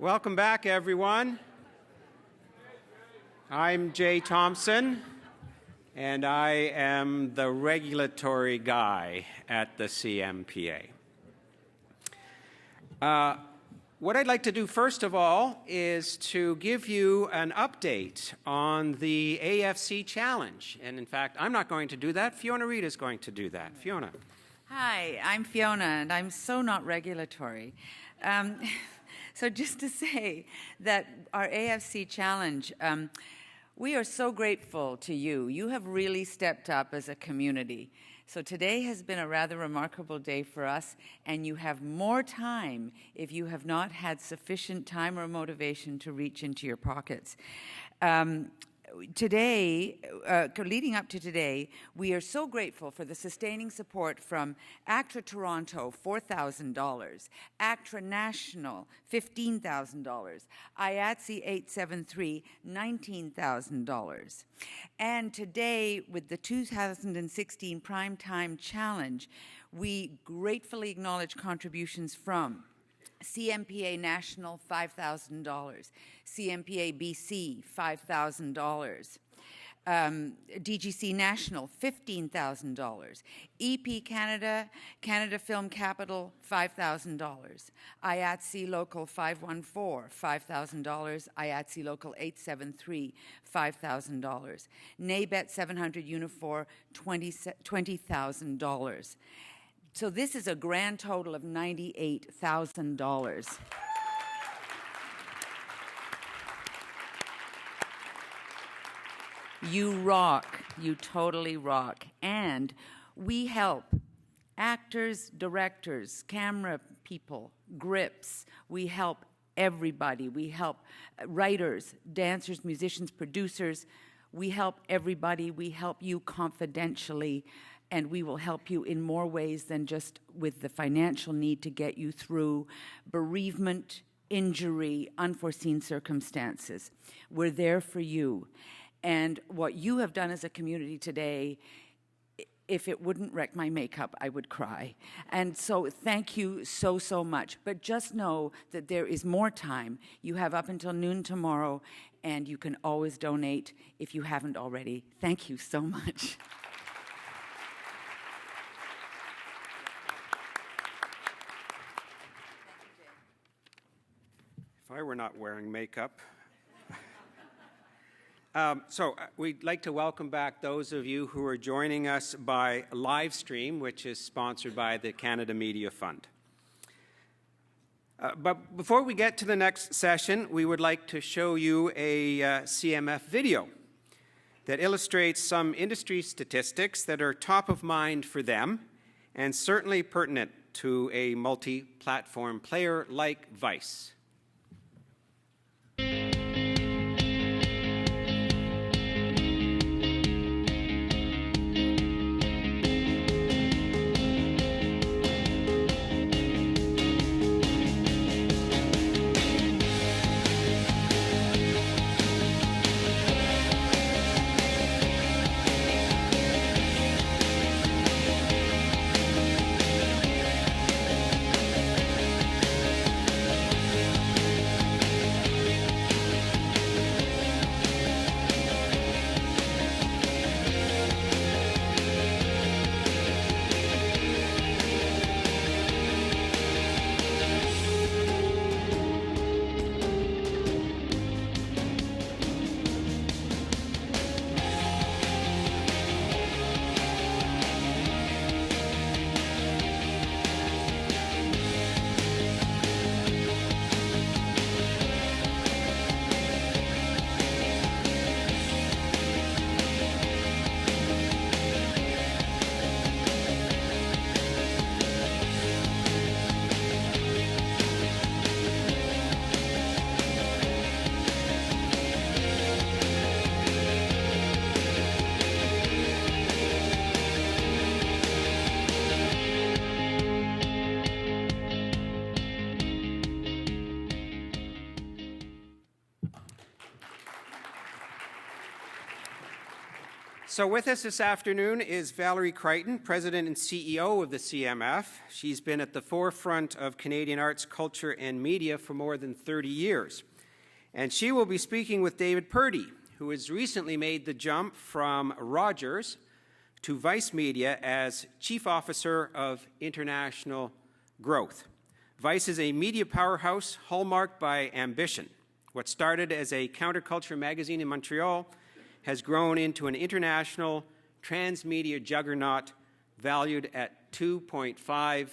Welcome back, everyone. I'm Jay Thompson, and I am the regulatory guy at the CMPA. What I'd like to do first of all is to give you an update on the AFC Challenge. And in fact, I'm not going to do that. Fiona Reid is going to do that. Fiona. Hi, I'm Fiona, and I'm so not regulatory. So just to say that our AFC Challenge, we are so grateful to you. You have really stepped up as a community. So today has been a rather remarkable day for us, and you have more time if you have not had sufficient time or motivation to reach into your pockets. Today, leading up to today, we are so grateful for the sustaining support from ACTRA Toronto, $4,000, ACTRA National, $15,000, IATSE 873, $19,000. And today, with the 2016 Primetime Challenge, we gratefully acknowledge contributions from CMPA National, $5,000. CMPA BC, $5,000. DGC National, $15,000. EP Canada, Canada Film Capital, $5,000. IATSE Local 514, $5,000. IATSE Local 873, $5,000. NABET 700 Unifor, $20,000. So this is a grand total of $98,000. You rock. You totally rock. And we help actors, directors, camera people, grips. We help everybody. We help writers, dancers, musicians, producers. We help everybody. We help you confidentially. And we will help you in more ways than just with the financial need to get you through bereavement, injury, unforeseen circumstances. We're there for you. And what you have done as a community today, if it wouldn't wreck my makeup, I would cry. And so thank you so, so much. But just know that there is more time. You have up until noon tomorrow, and you can always donate if you haven't already. Thank you so much. If I were not wearing makeup. We'd like to welcome back those of you who are joining us by live stream, which is sponsored by the Canada Media Fund. But before we get to the next session, we would like to show you a CMF video that illustrates some industry statistics that are top of mind for them and certainly pertinent to a multi-platform player like Vice. So with us this afternoon is Valerie Creighton, President and CEO of the CMF. She's been at the forefront of Canadian arts, culture, and media for more than 30 years. And she will be speaking with David Purdy, who has recently made the jump from Rogers to Vice Media as Chief Officer of International Growth. Vice is a media powerhouse hallmarked by ambition. What started as a counterculture magazine in Montreal has grown into an international transmedia juggernaut valued at $2.5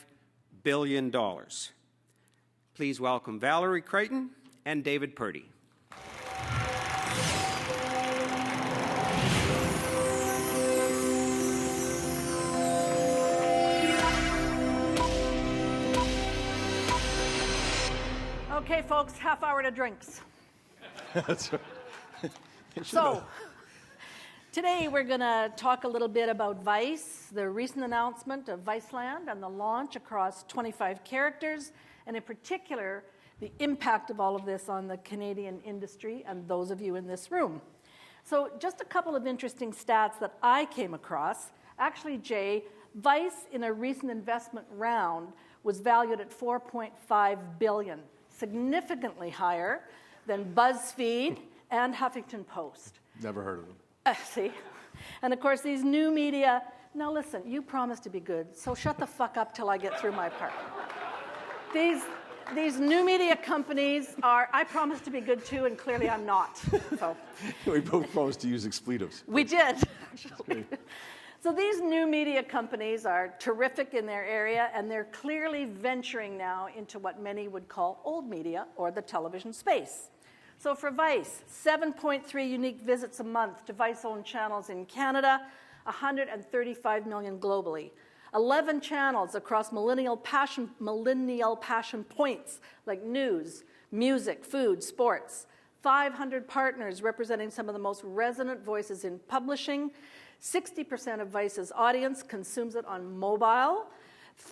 billion. Please welcome Valerie Creighton and David Purdy. Okay, folks, half hour to drinks. That's right. So, today we're going to talk a little bit about Vice, the recent announcement of Viceland and the launch across 25 characters, and in particular, the impact of all of this on the Canadian industry and those of you in this room. So, just a couple of interesting stats that I came across. Actually, Jay, Vice in a recent investment round was valued at $4.5 billion, significantly higher than BuzzFeed and Huffington Post. Never heard of them. See? And of course, these new media, now listen, you promised to be good, so shut the fuck up till I get through my part. These new media companies are, I promised to be good too, and clearly I'm not. So. We both promised to use expletives. We did, actually. So these new media companies are terrific in their area, and they're clearly venturing now into what many would call old media or the television space. So for Vice, 7.3 unique visits a month to Vice-owned channels in Canada, 135 million globally. 11 channels across millennial passion points like news, music, food, sports. 500 partners representing some of the most resonant voices in publishing. 60% of Vice's audience consumes it on mobile.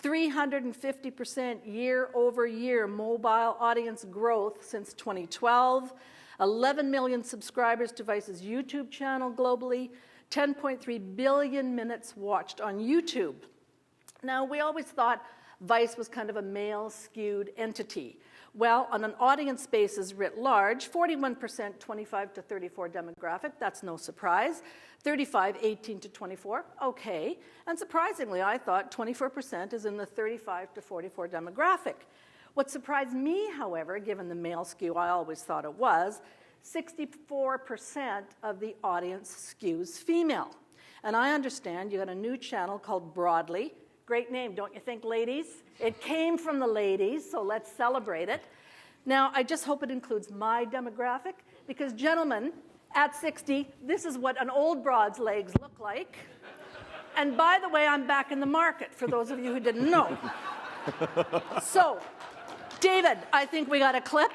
350% year-over-year mobile audience growth since 2012. 11 million subscribers to Vice's YouTube channel globally. 10.3 billion minutes watched on YouTube. Now, we always thought Vice was kind of a male-skewed entity. Well, on an audience basis writ large, 41% 25 to 34 demographic, that's no surprise. 35, 18 to 24, okay. And surprisingly, I thought 24% is in the 35 to 44 demographic. What surprised me, however, given the male skew I always thought it was, 64% of the audience skews female. And I understand you got a new channel called Broadly. Great name, don't you think, ladies? It came from the ladies, so let's celebrate it. Now, I just hope it includes my demographic, because gentlemen, at 60, this is what an old broad's legs look like. And by the way, I'm back in the market, for those of you who didn't know. So, David, I think we got a clip.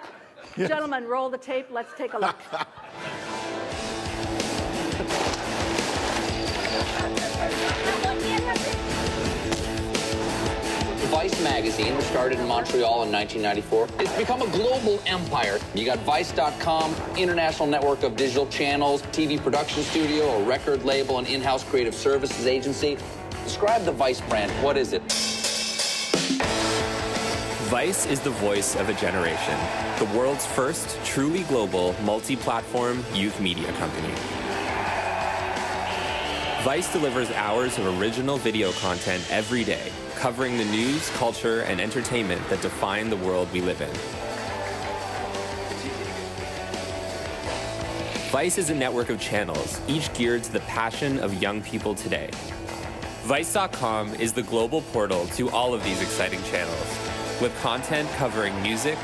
Yes. Gentlemen, roll the tape. Let's take a look. Vice magazine, which started in Montreal in 1994. It's become a global empire. You got Vice.com, international network of digital channels, TV production studio, a record label, an in-house creative services agency. Describe the Vice brand. What is it? Vice is the voice of a generation, the world's first truly global, multi-platform youth media company. Vice delivers hours of original video content every day, covering the news, culture, and entertainment that define the world we live in. Vice is a network of channels, each geared to the passion of young people today. Vice.com is the global portal to all of these exciting channels, with content covering music,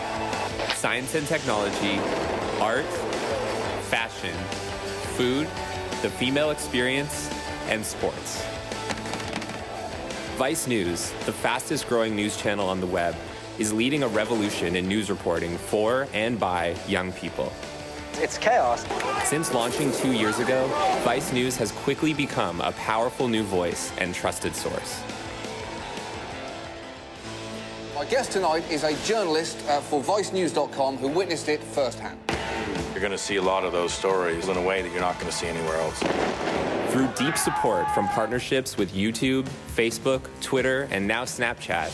science and technology, art, fashion, food, the female experience, and sports. Vice News, the fastest growing news channel on the web, is leading a revolution in news reporting for and by young people. It's chaos. Since launching 2 years ago, Vice News has quickly become a powerful new voice and trusted source. My guest tonight is a journalist for ViceNews.com who witnessed it firsthand. You're going to see a lot of those stories in a way that you're not going to see anywhere else. Through deep support from partnerships with YouTube, Facebook, Twitter, and now Snapchat,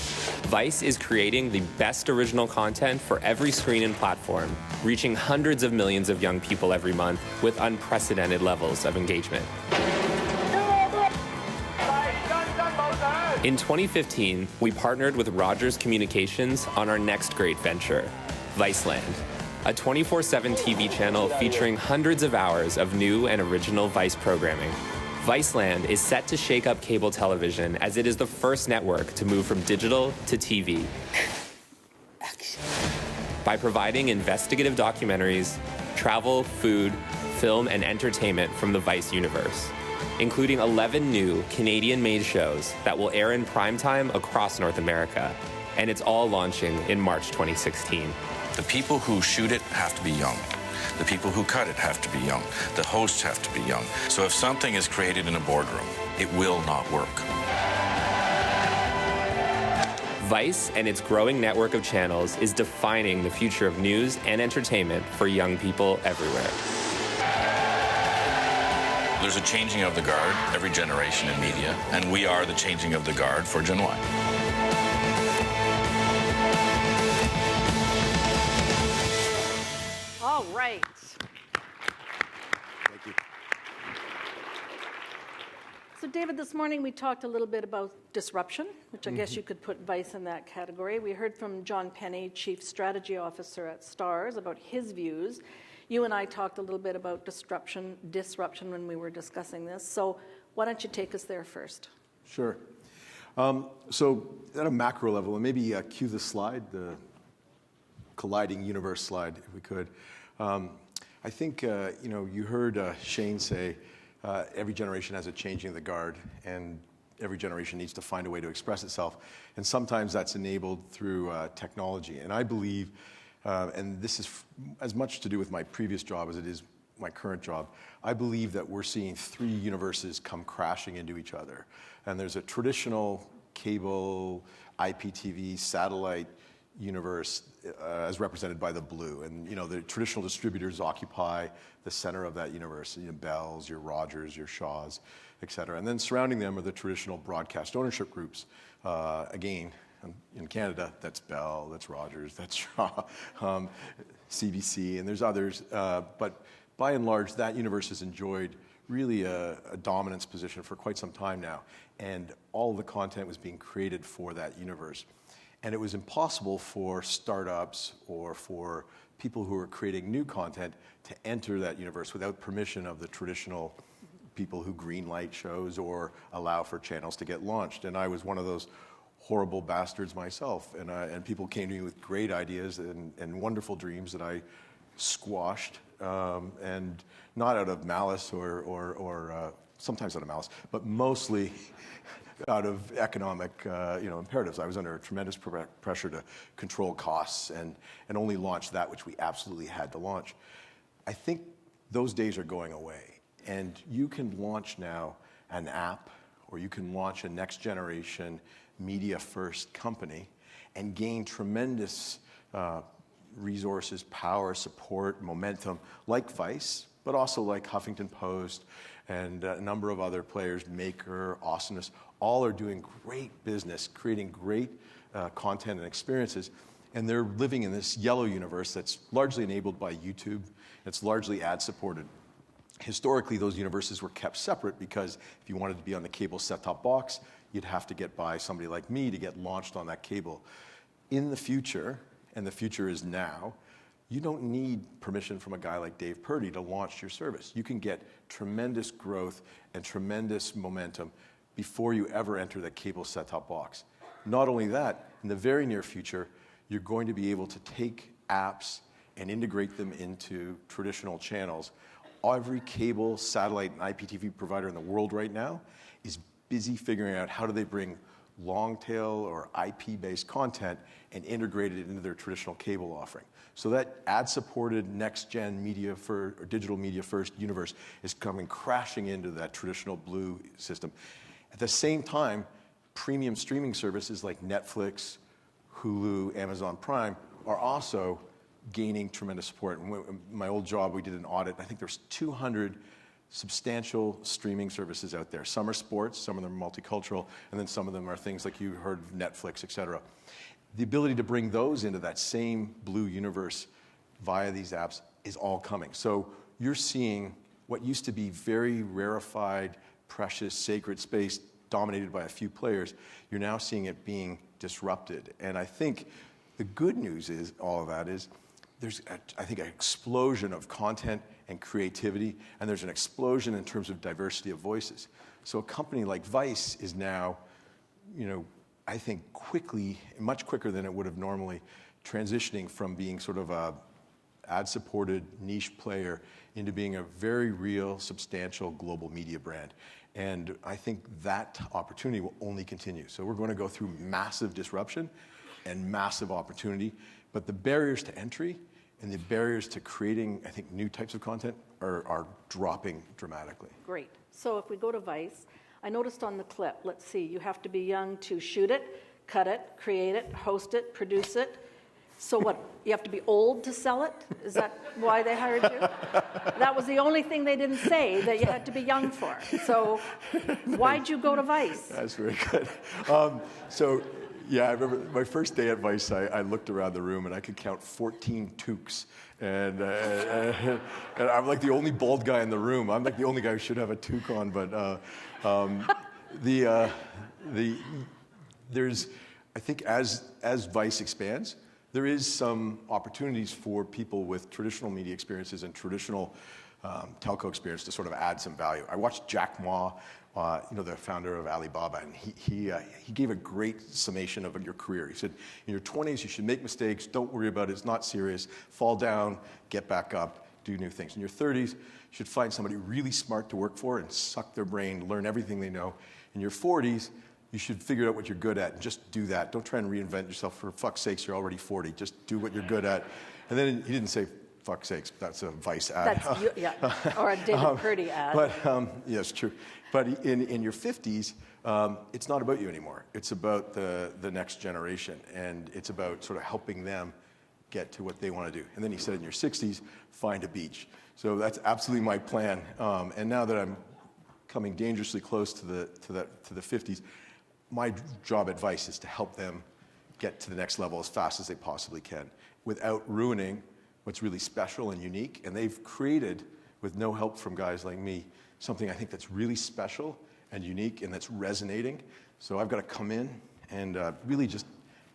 Vice is creating the best original content for every screen and platform, reaching hundreds of millions of young people every month with unprecedented levels of engagement. In 2015, we partnered with Rogers Communications on our next great venture, Viceland, a 24/7 TV channel featuring hundreds of hours of new and original Vice programming. Viceland is set to shake up cable television as it is the first network to move from digital to TV. By providing investigative documentaries, travel, food, film, and entertainment from the Vice universe, including 11 new Canadian-made shows that will air in primetime across North America, and it's all launching in March 2016. The people who shoot it have to be young. The people who cut it have to be young. The hosts have to be young. So if something is created in a boardroom, it will not work. Vice and its growing network of channels is defining the future of news and entertainment for young people everywhere. There's a changing of the guard every generation in media, and we are the changing of the guard for Gen Y. All right. Thank you. So David, this morning we talked a little bit about disruption, which I guess you could put Vice in that category. We heard from John Penny, Chief Strategy Officer at Starz, about his views. You and I talked a little bit about disruption when we were discussing this. So why don't you take us there first? Sure. So at a macro level, and maybe cue the slide, the colliding universe slide, if we could. I think, you heard Shane say every generation has a changing of the guard, and every generation needs to find a way to express itself. And sometimes that's enabled through technology. And I believe, and this is as much to do with my previous job as it is my current job, I believe that we're seeing three universes come crashing into each other. And there's a traditional cable, IPTV, satellite universe as represented by the blue. And the traditional distributors occupy the center of that universe, Bells, your Rogers, your Shaws, et cetera. And then surrounding them are the traditional broadcast ownership groups. Again, in Canada, that's Bell, that's Rogers, that's Shaw, CBC, and there's others. But by and large, that universe has enjoyed really a dominance position for quite some time now. And all of the content was being created for that universe. And it was impossible for startups or for people who were creating new content to enter that universe without permission of the traditional people who greenlight shows or allow for channels to get launched. And I was one of those horrible bastards myself. And people came to me with great ideas and wonderful dreams that I squashed, and not out of malice or sometimes out of malice, but mostly out of economic imperatives. I was under tremendous pressure to control costs and only launch that which we absolutely had to launch. I think those days are going away. And you can launch now an app, or you can launch a next generation media first company and gain tremendous resources, power, support, momentum, like Vice, but also like Huffington Post and a number of other players, Maker, Awesomeness, all are doing great business, creating great content and experiences. And they're living in this yellow universe that's largely enabled by YouTube. It's largely ad supported. Historically, those universes were kept separate because if you wanted to be on the cable set-top box, you'd have to get by somebody like me to get launched on that cable. In the future, and the future is now, you don't need permission from a guy like Dave Purdy to launch your service. You can get tremendous growth and tremendous momentum before you ever enter the cable set-top box. Not only that, in the very near future, you're going to be able to take apps and integrate them into traditional channels. Every cable, satellite, and IPTV provider in the world right now is busy figuring out how do they bring long-tail or IP-based content and integrate it into their traditional cable offering. So that ad-supported next-gen media or digital media first universe is coming crashing into that traditional blue system. At the same time, premium streaming services like Netflix, Hulu, Amazon Prime are also gaining tremendous support. And my old job, we did an audit. I think there's 200 substantial streaming services out there. Some are sports, some of them are multicultural, and then some of them are things like you heard, Netflix, et cetera. The ability to bring those into that same blue universe via these apps is all coming. So you're seeing what used to be very rarefied, precious, sacred space dominated by a few players, you're now seeing it being disrupted. And I think the good news is, all of that is, there's, I think, an explosion of content and creativity, and there's an explosion in terms of diversity of voices. So a company like Vice is now, I think quickly, much quicker than it would have normally, transitioning from being sort of a ad-supported niche player into being a very real, substantial global media brand. And I think that opportunity will only continue. So we're going to go through massive disruption and massive opportunity, but the barriers to entry and the barriers to creating, I think, new types of content are dropping dramatically. Great. So if we go to Vice, I noticed on the clip, let's see, you have to be young to shoot it, cut it, create it, host it, produce it. So what, you have to be old to sell it? Is that why they hired you? That was the only thing they didn't say that you had to be young for. So why'd you go to Vice? That's very good. Yeah, I remember my first day at Vice, I looked around the room and I could count 14 toques. And I'm like the only bald guy in the room. I'm like the only guy who should have a toque on. But there's, I think as Vice expands, there is some opportunities for people with traditional media experiences and traditional telco experience to sort of add some value. I watched Jack Ma, the founder of Alibaba, and he gave a great summation of your career. He said, in your 20s, you should make mistakes, don't worry about it, it's not serious, fall down, get back up, do new things. In your 30s, you should find somebody really smart to work for and suck their brain, learn everything they know. In your 40s, you should figure out what you're good at and just do that. Don't try and reinvent yourself. For fuck's sakes, you're already 40. Just do what you're good at. And then he didn't say, fuck's sakes, that's a Vice ad. Or a David Purdy ad. But, yes, true. But in your 50s, it's not about you anymore. It's about the next generation, and it's about sort of helping them get to what they want to do. And then he said, in your 60s, find a beach. So that's absolutely my plan. And now that I'm coming dangerously close to the 50s, my job at Vice is to help them get to the next level as fast as they possibly can without ruining what's really special and unique. And they've created, with no help from guys like me, something I think that's really special and unique and that's resonating. So I've got to come in and really just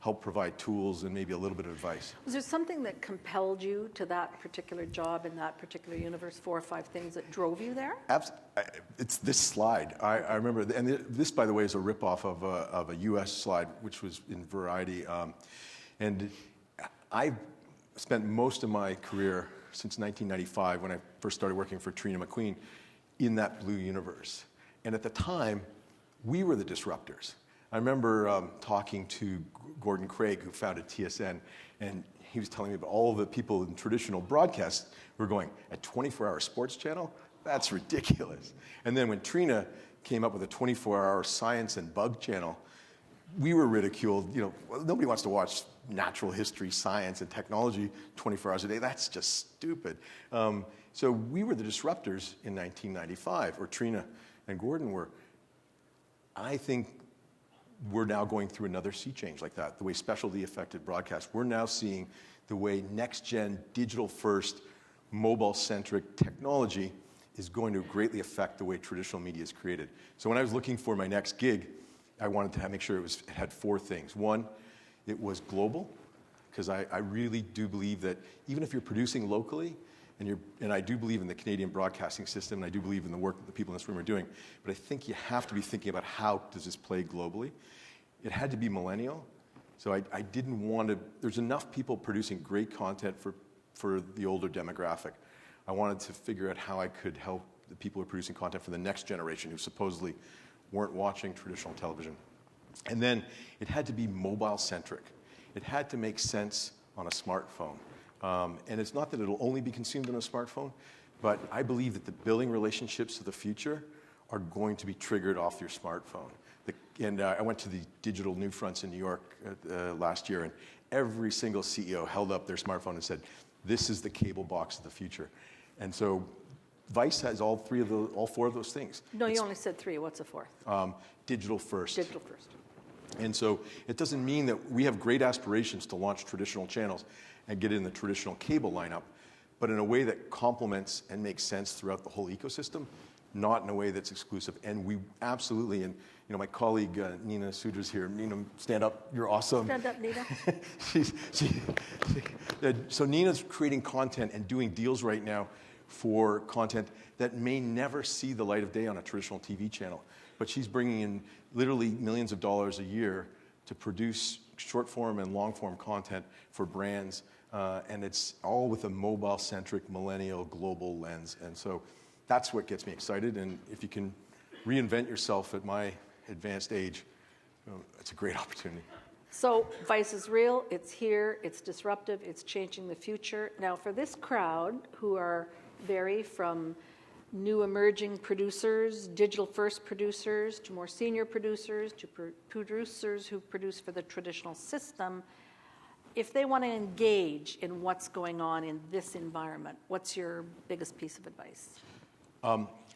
help provide tools and maybe a little bit of advice. Was there something that compelled you to that particular job in that particular universe, 4 or 5 things that drove you there? It's this slide. I remember, and this, by the way, is a ripoff of a US slide, which was in Variety. And I spent most of my career since 1995, when I first started working for Trina McQueen, in that blue universe. And at the time, we were the disruptors. I remember talking to Gordon Craig, who founded TSN, and he was telling me about all the people in traditional broadcast were going, a 24-hour sports channel? That's ridiculous. And then when Trina came up with a 24-hour science and bug channel, we were ridiculed. Nobody wants to watch natural history, science, and technology 24 hours a day. That's just stupid. So we were the disruptors in 1995, or Trina and Gordon were. I think we're now going through another sea change like that, the way specialty affected broadcast. We're now seeing the way next-gen, digital-first, mobile-centric technology is going to greatly affect the way traditional media is created. So when I was looking for my next gig, I wanted to make sure it had 4 things. One, it was global, because I really do believe that even if you're producing locally, and I do believe in the Canadian broadcasting system, and I do believe in the work that the people in this room are doing, but I think you have to be thinking about how does this play globally. It had to be millennial, so I didn't want to, there's enough people producing great content for the older demographic. I wanted to figure out how I could help the people who are producing content for the next generation who supposedly weren't watching traditional television. And then it had to be mobile-centric. It had to make sense on a smartphone. And it's not that it'll only be consumed on a smartphone, but I believe that the billing relationships of the future are going to be triggered off your smartphone. I went to the Digital New Fronts in New York last year, and every single CEO held up their smartphone and said, this is the cable box of the future. And so Vice has all four of those things. No, you only said three. What's the fourth? Digital first. Digital first. And so it doesn't mean that we have great aspirations to launch traditional channels and get in the traditional cable lineup, but in a way that complements and makes sense throughout the whole ecosystem, not in a way that's exclusive. And we absolutely, and my colleague Nina Sudra's here. Nina, stand up. You're awesome. Stand up, Nina. So Nina's creating content and doing deals right now for content that may never see the light of day on a traditional TV channel. But she's bringing in literally millions of dollars a year to produce short form and long form content for brands. And it's all with a mobile centric millennial global lens. And so that's what gets me excited. And if you can reinvent yourself at my advanced age, it's a great opportunity. So Vice is real, it's here, it's disruptive, it's changing the future. Now for this crowd who vary from new emerging producers, digital first producers, to more senior producers, to producers who produce for the traditional system, if they want to engage in what's going on in this environment, what's your biggest piece of advice?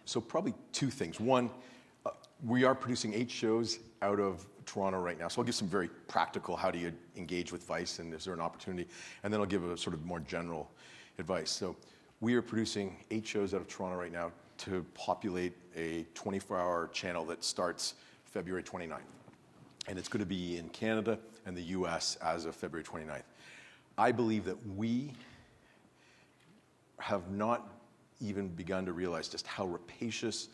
So probably two things. One, we are producing 8 shows out of Toronto right now. So I'll give some very practical, how do you engage with Vice and is there an opportunity? And then I'll give a sort of more general advice. So we are producing 8 shows out of Toronto right now to populate a 24-hour channel that starts February 29th. And it's going to be in Canada and the US as of February 29th. I believe that we have not even begun to realize just how rapacious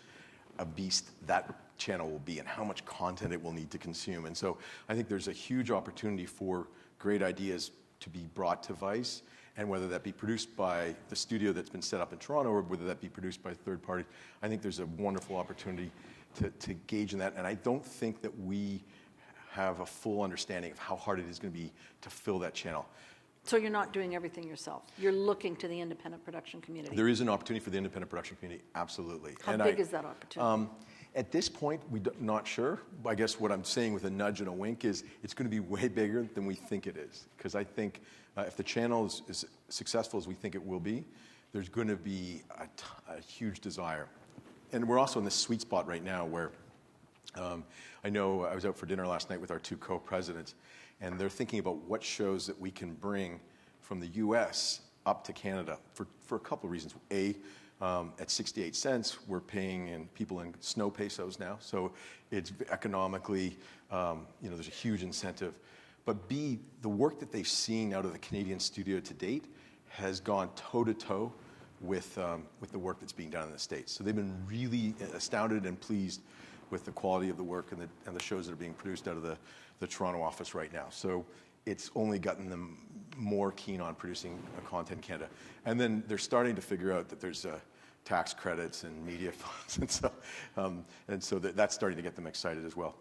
a beast that channel will be and how much content it will need to consume. And so I think there's a huge opportunity for great ideas to be brought to Vice, and whether that be produced by the studio that's been set up in Toronto or whether that be produced by a third party, I think there's a wonderful opportunity to gauge in that. And I don't think that we have a full understanding of how hard it is going to be to fill that channel. So you're not doing everything yourself. You're looking to the independent production community. There is an opportunity for the independent production community, absolutely. How big is that opportunity? At this point, we're not sure. I guess what I'm saying with a nudge and a wink is it's going to be way bigger than we think it is. Because I think if the channel is as successful as we think it will be, there's going to be a huge desire. And we're also in this sweet spot right now where I know I was out for dinner last night with our 2 co-presidents, and they're thinking about what shows that we can bring from the US up to Canada for a couple of reasons. A, at 68 cents, we're paying people in snow pesos now, so it's economically, there's a huge incentive. But B, the work that they've seen out of the Canadian studio to date has gone toe-to-toe with the work that's being done in the States. So they've been really astounded and pleased with the quality of the work and the shows that are being produced out of the Toronto office right now. So it's only gotten them more keen on producing content in Canada. And then they're starting to figure out that there's tax credits and media funds, and so that's starting to get them excited as well.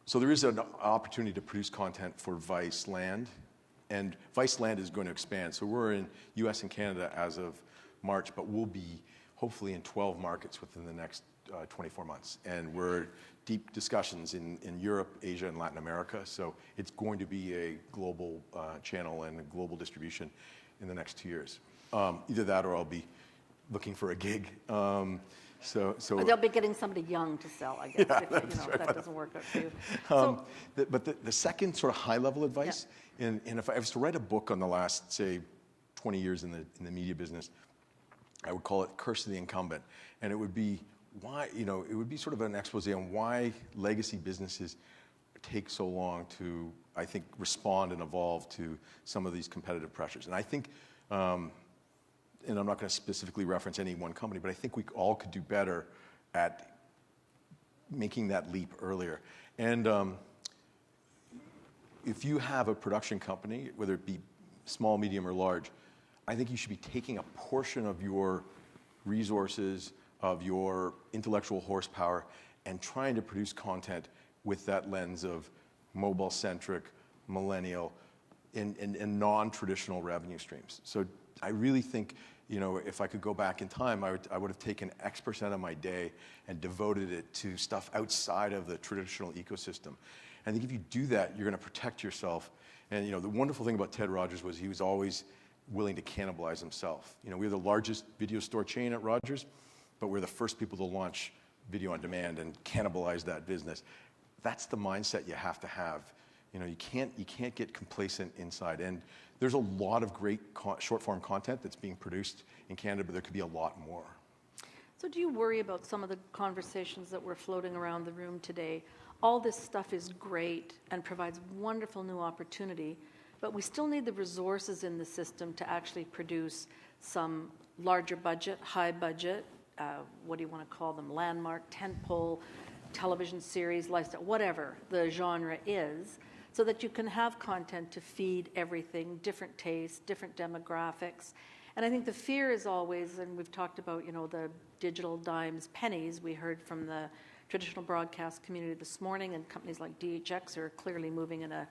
So there is an opportunity to produce content for Vice Land, and Vice Land is going to expand. So we're in US and Canada as of March, but we'll be hopefully in 12 markets within the next 24 months. And we're deep discussions in Europe, Asia, and Latin America. So it's going to be a global channel and a global distribution in the next 2 years. Either that or I'll be looking for a gig. Or they'll be getting somebody young to sell, I guess, if that doesn't work out for you. But the second sort of high-level advice, and if I was to write a book on the last, say, 20 years in the media business, I would call it Curse of the Incumbent. And it would be why, it would be sort of an expose on why legacy businesses take so long to, I think, respond and evolve to some of these competitive pressures. And I think, and I'm not going to specifically reference any one company, but I think we all could do better at making that leap earlier. And if you have a production company, whether it be small, medium, or large, I think you should be taking a portion of your resources, of your intellectual horsepower, and trying to produce content with that lens of mobile-centric, millennial, and non-traditional revenue streams. So I really think, if I could go back in time, I would have taken X% of my day and devoted it to stuff outside of the traditional ecosystem. I think if you do that, you're going to protect yourself And the wonderful thing about Ted Rogers was he was always willing to cannibalize himself. We're the largest video store chain at Rogers, but we're the first people to launch video on demand and cannibalize that business. That's the mindset you have to have. You can't get complacent inside. And there's a lot of great short-form content that's being produced in Canada, but there could be a lot more. So do you worry about some of the conversations that were floating around the room today? All this stuff is great and provides wonderful new opportunity, but we still need the resources in the system to actually produce some larger budget, high budget, what do you want to call them, landmark, tentpole, television series, lifestyle, whatever the genre is, so that you can have content to feed everything, different tastes, different demographics. And I think the fear is always, and we've talked about, the digital dimes, pennies. We heard from the traditional broadcast community this morning, and companies like DHX are clearly moving in a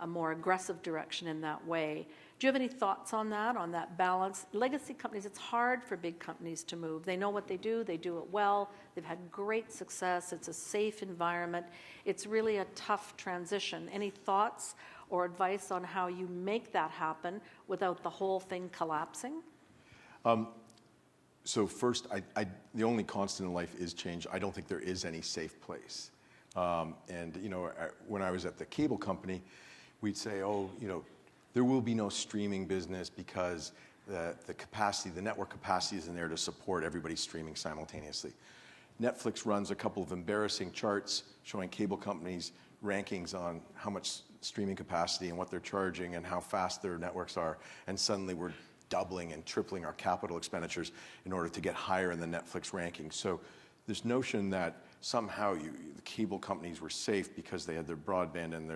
more aggressive direction in that way. Do you have any thoughts on that balance? Legacy companies, it's hard for big companies to move. They know what they do it well, they've had great success, it's a safe environment. It's really a tough transition. Any thoughts or advice on how you make that happen without the whole thing collapsing? So first, the only constant in life is change. I don't think there is any safe place. When I was at the cable company, we'd say, there will be no streaming business because the capacity, the network capacity isn't there to support everybody streaming simultaneously. Netflix runs a couple of embarrassing charts showing cable companies rankings on how much streaming capacity and what they're charging and how fast their networks are, and suddenly we're doubling and tripling our capital expenditures in order to get higher in the Netflix rankings. So this notion that somehow the cable companies were safe because they had their broadband and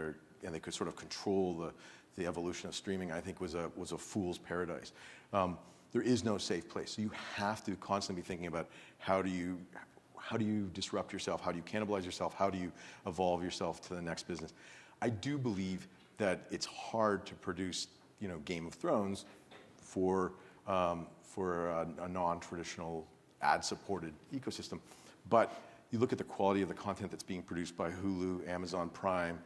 they could sort of control the evolution of streaming, I think was a fool's paradise. There is no safe place. So you have to constantly be thinking about how do you disrupt yourself, how do you cannibalize yourself, how do you evolve yourself to the next business. I do believe that it's hard to produce, Game of Thrones for a non-traditional ad-supported ecosystem. But you look at the quality of the content that's being produced by Hulu, Amazon Prime,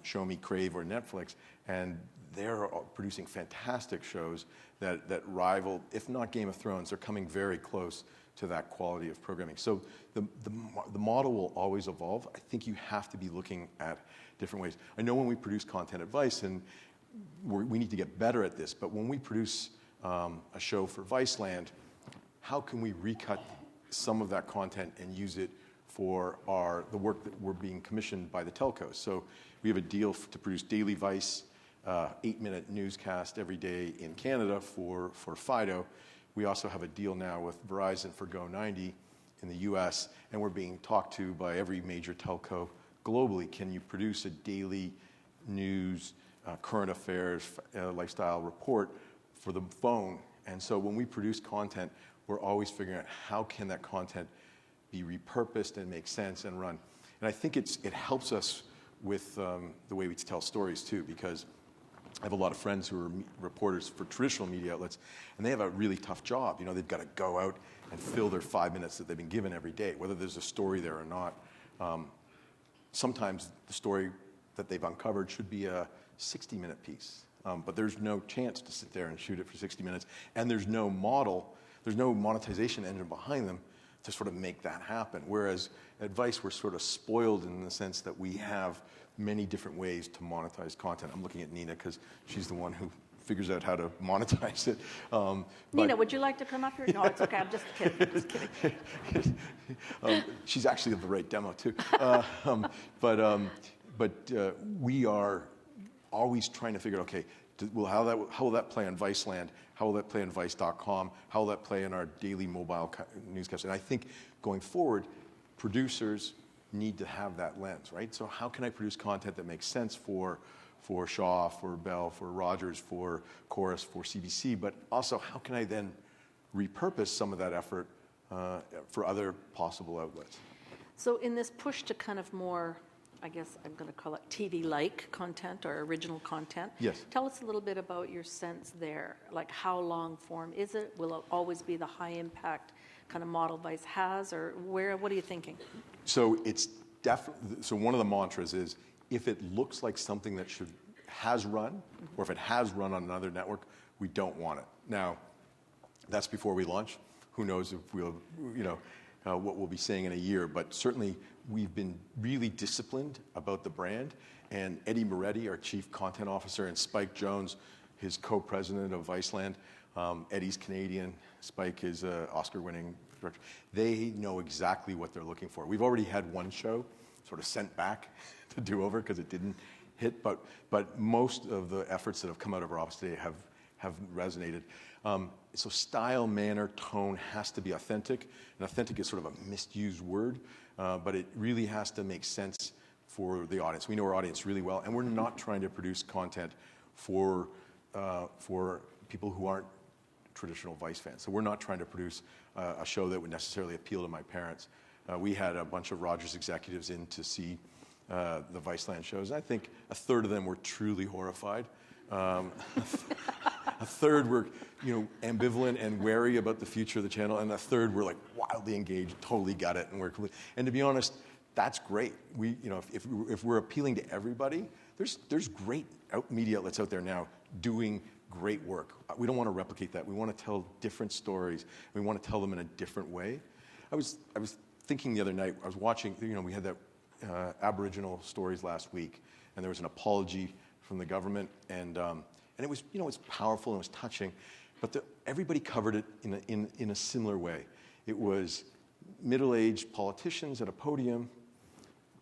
Show Me, Crave, or Netflix, and they're producing fantastic shows that rival, if not Game of Thrones, they're coming very close to that quality of programming. So the model will always evolve. I think you have to be looking at different ways. I know when we produce content advice, and we need to get better at this, but when we produce a show for Viceland, how can we recut some of that content and use it for the work that we're being commissioned by the telcos? So we have a deal to produce Daily Vice, 8-minute newscast every day in Canada for Fido. We also have a deal now with Verizon for Go90 in the US, and we're being talked to by every major telco globally. Can you produce a daily news, current affairs, lifestyle report for the phone? And so when we produce content, we're always figuring out how can that content be repurposed and make sense and run. And I think it helps us with the way we tell stories too, because I have a lot of friends who are reporters for traditional media outlets, and they have a really tough job. They've got to go out and fill their 5 minutes that they've been given every day, whether there's a story there or not. Sometimes the story that they've uncovered should be a 60-minute piece, but there's no chance to sit there and shoot it for 60 minutes, and there's no monetization engine behind them to sort of make that happen. Whereas at Vice, we're sort of spoiled in the sense that we have many different ways to monetize content. I'm looking at Nina because she's the one who figures out how to monetize it. Nina, would you like to come up here? No, it's okay. I'm just kidding. She's actually the right demo too. But we are always trying to figure out, okay, how will that play on Viceland? How will that play on Vice.com? How will that play in our daily mobile newscast? And I think going forward, producers need to have that lens, right? So how can I produce content that makes sense for Shaw, for Bell, for Rogers, for Chorus, for CBC, but also how can I then repurpose some of that effort for other possible outlets? So in this push to kind of more, I guess I'm going to call it TV-like content or original content. Yes. Tell us a little bit about your sense there. Like how long form is it? Will it always be the high impact kind of model Vice has, or what are you thinking? So it's definitely, so one of the mantras is if it looks like something that should has run, or if it has run on another network, we don't want it. Now, that's before we launch. Who knows if we'll, what we'll be saying in a year, but certainly we've been really disciplined about the brand. And Eddie Moretti, our Chief Content Officer, and Spike Jones, his co-president of Viceland, Eddie's Canadian, Spike is an Oscar-winning director. They know exactly what they're looking for. We've already had one show sort of sent back to do over because it didn't hit, but most of the efforts that have come out of our office today have resonated. So style, manner, tone has to be authentic, and authentic is sort of a misused word, but it really has to make sense for the audience. We know our audience really well, and we're not trying to produce content for people who aren't traditional Vice fans. So we're not trying to produce a show that would necessarily appeal to my parents. We had a bunch of Rogers executives in to see the Viceland shows. I think a third of them were truly horrified. A third were, ambivalent and wary about the future of the channel, and a third were like wildly engaged, totally got it, and to be honest, that's great. We, if we're appealing to everybody, there's great media outlets out there now doing great work. We don't want to replicate that. We want to tell different stories. We want to tell them in a different way. I was thinking the other night. I was watching. We had that Aboriginal stories last week, and there was an apology from the government, and it was, it was powerful and it was touching, but everybody covered it in a similar way. It was middle-aged politicians at a podium,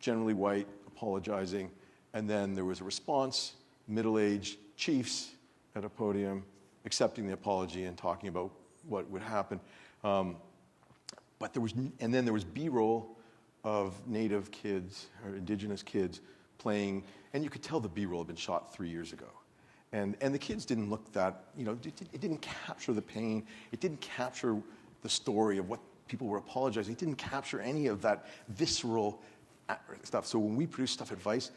generally white, apologizing, and then there was a response, middle-aged chiefs at a podium, accepting the apology and talking about what would happen. But there was B-roll of Native kids or Indigenous kids playing, and you could tell the B-roll had been shot 3 years ago. And the kids didn't look that, it didn't capture the pain. It didn't capture the story of what people were apologizing. It didn't capture any of that visceral stuff. So when we produce stuff at Vice,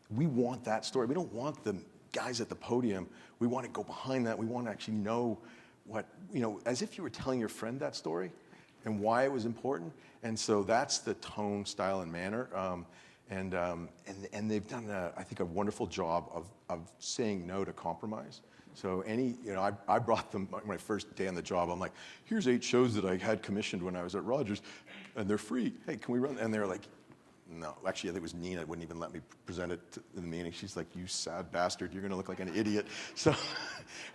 we want that story. We don't want the guys at the podium. We want to go behind that. We want to actually know what, as if you were telling your friend that story and why it was important. And so that's the tone, style, and manner. And they've done, I think, a wonderful job of saying no to compromise. So I brought them, my first day on the job, I'm like, here's 8 shows that I had commissioned when I was at Rogers, and they're free. Hey, can we run? And they're like, no. Actually, I think it was Nina wouldn't even let me present it in the meeting. She's like, you sad bastard, you're going to look like an idiot. So,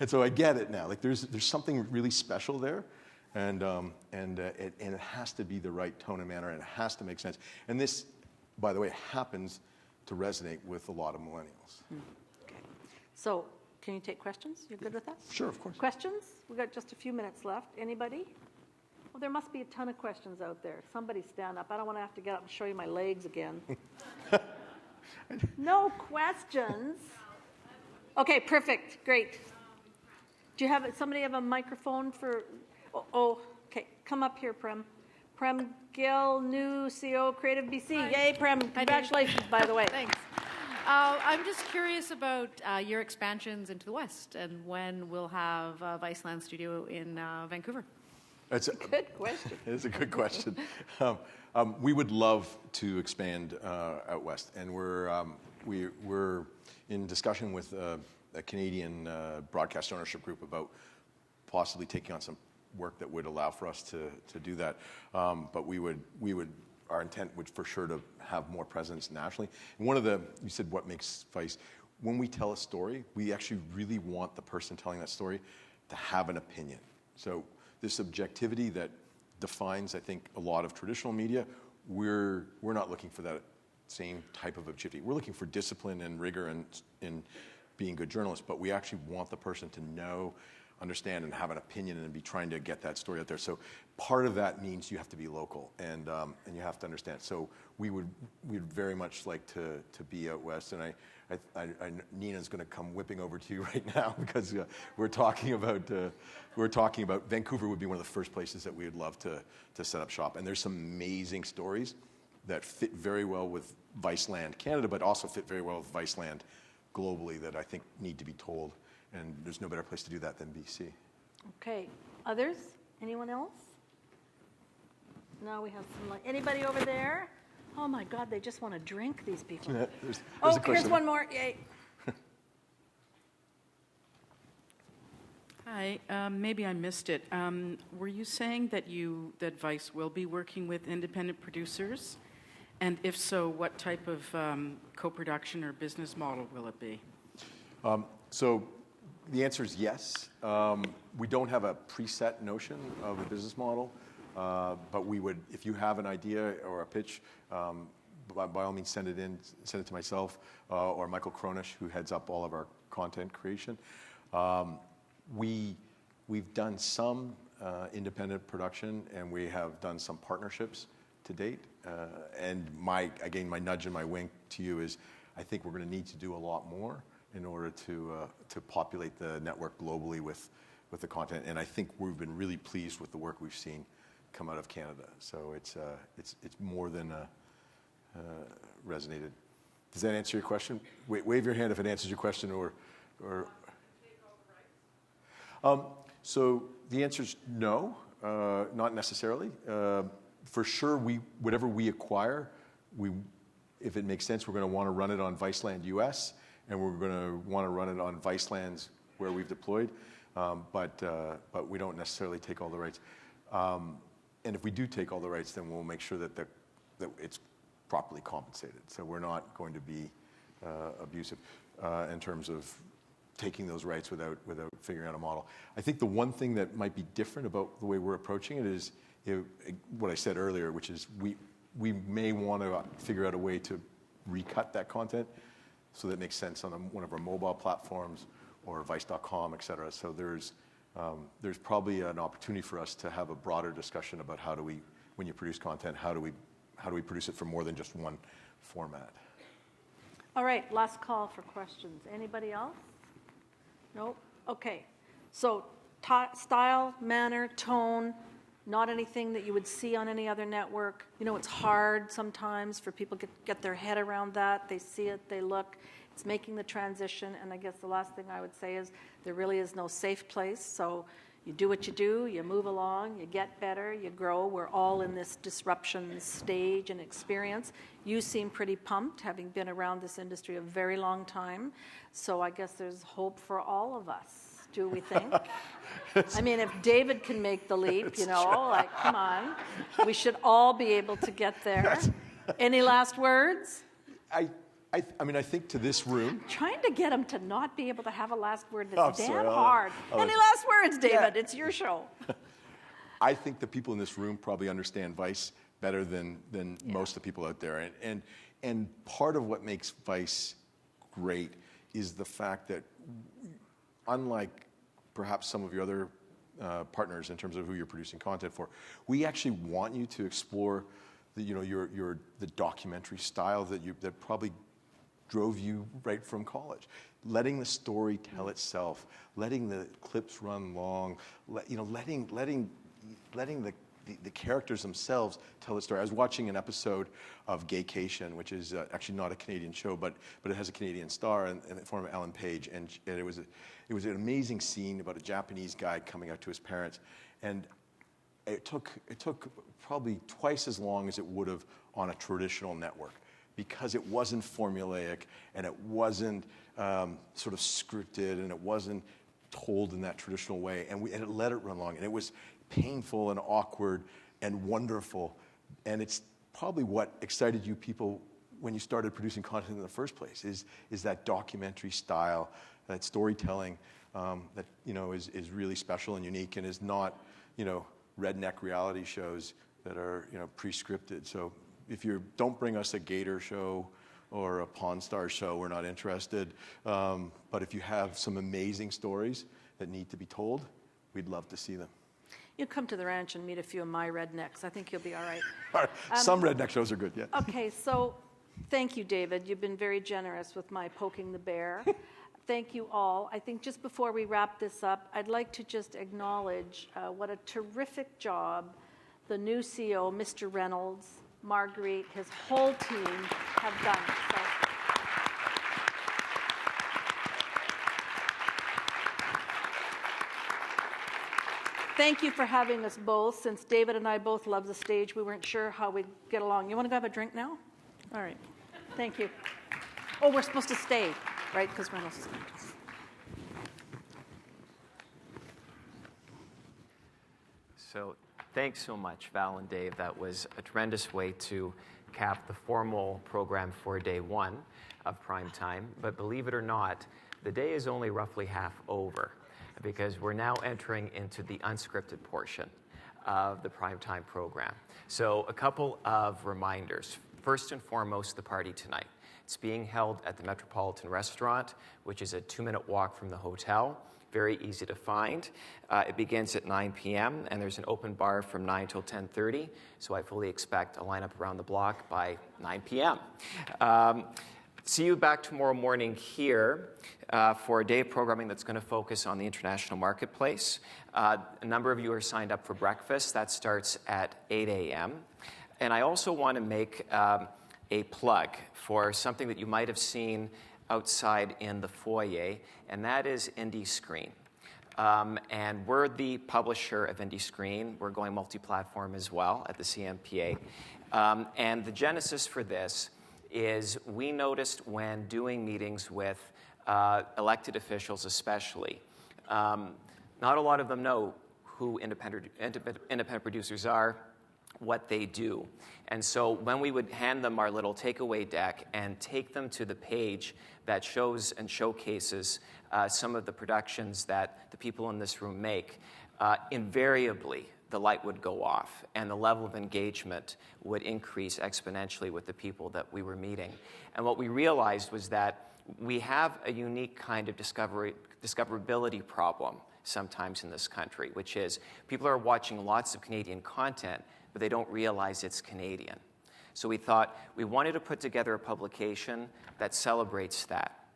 and so I get it now. Like there's something really special there, and it has to be the right tone and manner, and it has to make sense. And this, by the way, happens to resonate with a lot of millennials. Okay. So can you take questions? You're good with that? Sure, of course. Questions? We've got just a few minutes left. Anybody? Well, there must be a ton of questions out there. Somebody stand up. I don't want to have to get up and show you my legs again. No questions? Okay, perfect. Great. Do you have somebody have a microphone for? Okay. Come up here, Prem. Prem Gill, new CEO, Creative BC. Hi. Yay, Prem. Congratulations, by the way. Thanks. I'm just curious about your expansions into the West and when we'll have a Viceland studio in Vancouver. That's a Good question. It's a good question. We would love to expand out west, and we're in discussion with a Canadian broadcast ownership group about possibly taking on some work that would allow for us to do that. But our intent would for sure to have more presence nationally. And you said what makes Vice, when we tell a story, we actually really want the person telling that story to have an opinion. So this objectivity that defines, I think, a lot of traditional media, we're not looking for that same type of objectivity. We're looking for discipline and rigor in being good journalists, but we actually want the person to know, understand, and have an opinion and be trying to get that story out there. So part of that means you have to be local and you have to understand. So we'd very much like to be out west, and Nina's going to come whipping over to you right now because we're talking about Vancouver would be one of the first places that we would love to set up shop. And there's some amazing stories that fit very well with Viceland Canada, but also fit very well with Viceland globally that I think need to be told. And there's no better place to do that than BC. Okay. Others? Anyone else? Now we have some, anybody over there? Oh my God, they just want to drink, these people. Yeah, there's a Here's question. one more. Yay. Hi, maybe I missed it. Were you saying that Vice will be working with independent producers? And if so, what type of co-production or business model will it be? So the answer is yes. We don't have a preset notion of a business model, but we would, if you have an idea or a pitch, by all means send it to myself or Michael Cronish, who heads up all of our content creation. We've done some independent production, and we have done some partnerships to date. And my nudge and my wink to you is, I think we're going to need to do a lot more in order to populate the network globally with the content. And I think we've been really pleased with the work we've seen come out of Canada. So it's more than resonated. Does that answer your question? Wave your hand if it answers your question, or. So the answer is no, not necessarily. For sure, whatever we acquire, if it makes sense, we're going to want to run it on Viceland US, and we're going to want to run it on Vicelands where we've deployed. But we don't necessarily take all the rights. And if we do take all the rights, then we'll make sure that it's properly compensated. So we're not going to be abusive in terms of taking those rights without figuring out a model. I think the one thing that might be different about the way we're approaching it is what I said earlier, which is we may want to figure out a way to recut that content so that it makes sense on one of our mobile platforms or Vice.com, et cetera. So there's probably an opportunity for us to have a broader discussion about when you produce content, how do we produce it for more than just one format. All right, last call for questions. Anybody else? Nope. Okay. So style, manner, tone, not anything that you would see on any other network. You know, it's hard sometimes for people to get their head around that. They see it, they look. It's making the transition. And I guess the last thing I would say is there really is no safe place. So you do what you do, you move along, you get better, you grow. We're all in this disruption stage and experience. You seem pretty pumped, having been around this industry a very long time. So I guess there's hope for all of us, do we think? I mean, if David can make the leap, like, come on. We should all be able to get there. Any last words? I mean, I think to this room. Trying to get him to not be able to have a last word that's damn hard. Any last words, David? Yeah. It's your show. I think the people in this room probably understand Vice better than most of the people out there. And part of what makes Vice great is the fact that, unlike perhaps some of your other partners in terms of who you're producing content for, we actually want you to explore the documentary style that probably drove you right from college. Letting the story tell itself, letting the clips run long, letting the characters themselves tell the story. I was watching an episode of Gaycation, which is actually not a Canadian show, but it has a Canadian star in the form of Ellen Page, and it was an amazing scene about a Japanese guy coming out to his parents, and it took probably twice as long as it would have on a traditional network, because it wasn't formulaic, and it wasn't sort of scripted, and it wasn't told in that traditional way, and it let it run long, and it was painful and awkward and wonderful, and it's probably what excited you people when you started producing content in the first place, is that documentary style, that storytelling that is really special and unique, and is not redneck reality shows that are pre-scripted. So if you don't bring us a Gator show or a Pawn Star show, we're not interested. But if you have some amazing stories that need to be told, we'd love to see them. You come to the ranch and meet a few of my rednecks. I think you'll be all right. Some redneck shows are good, yeah. Okay, so thank you, David. You've been very generous with my poking the bear. Thank you all. I think just before we wrap this up, I'd like to just acknowledge what a terrific job the new CEO, Mr. Reynolds, Marguerite, his whole team have done. So, thank you for having us both. Since David and I both love the stage, we weren't sure how we'd get along. You want to go have a drink now? All right. Thank you. Oh, we're supposed to stay, right? Because Reynolds is So thanks so much, Val and Dave. That was a tremendous way to cap the formal program for day one of prime time. But believe it or not, the day is only roughly half over because we're now entering into the unscripted portion of the primetime program. So a couple of reminders. First and foremost, the party tonight. It's being held at the Metropolitan Restaurant, which is a 2-minute walk from the hotel. Very easy to find. It begins at 9 p.m. and there's an open bar from 9 till 10:30. So I fully expect a lineup around the block by 9 p.m. See you back tomorrow morning here for a day of programming that's going to focus on the international marketplace. A number of you are signed up for breakfast. That starts at 8 a.m. And I also want to make a plug for something that you might have seen outside in the foyer, and that is Indie Screen. And we're the publisher of Indie Screen. We're going multi-platform as well at the CMPA. And the genesis for this is we noticed when doing meetings with elected officials especially, not a lot of them know who independent producers are, what they do. And so when we would hand them our little takeaway deck and take them to the page that shows and showcases some of the productions that the people in this room make, invariably the light would go off and the level of engagement would increase exponentially with the people that we were meeting. And what we realized was that we have a unique kind of discoverability problem sometimes in this country, which is people are watching lots of Canadian content, but they don't realize it's Canadian. So we thought we wanted to put together a publication that celebrates that.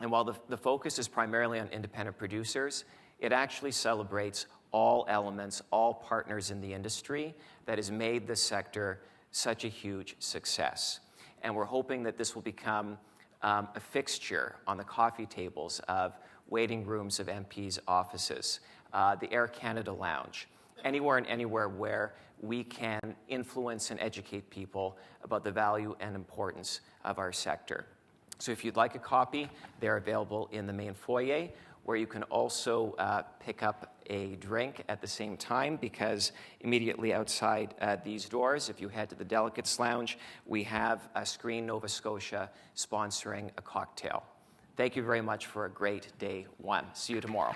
And while the focus is primarily on independent producers, it actually celebrates all elements, all partners in the industry that has made this sector such a huge success. And we're hoping that this will become a fixture on the coffee tables of waiting rooms of MPs' offices, the Air Canada Lounge, anywhere and anywhere where we can influence and educate people about the value and importance of our sector. So if you'd like a copy, they're available in the main foyer, where you can also pick up a drink at the same time, because immediately outside these doors, if you head to the Delegates Lounge, we have Screen Nova Scotia sponsoring a cocktail. Thank you very much for a great day one. See you tomorrow.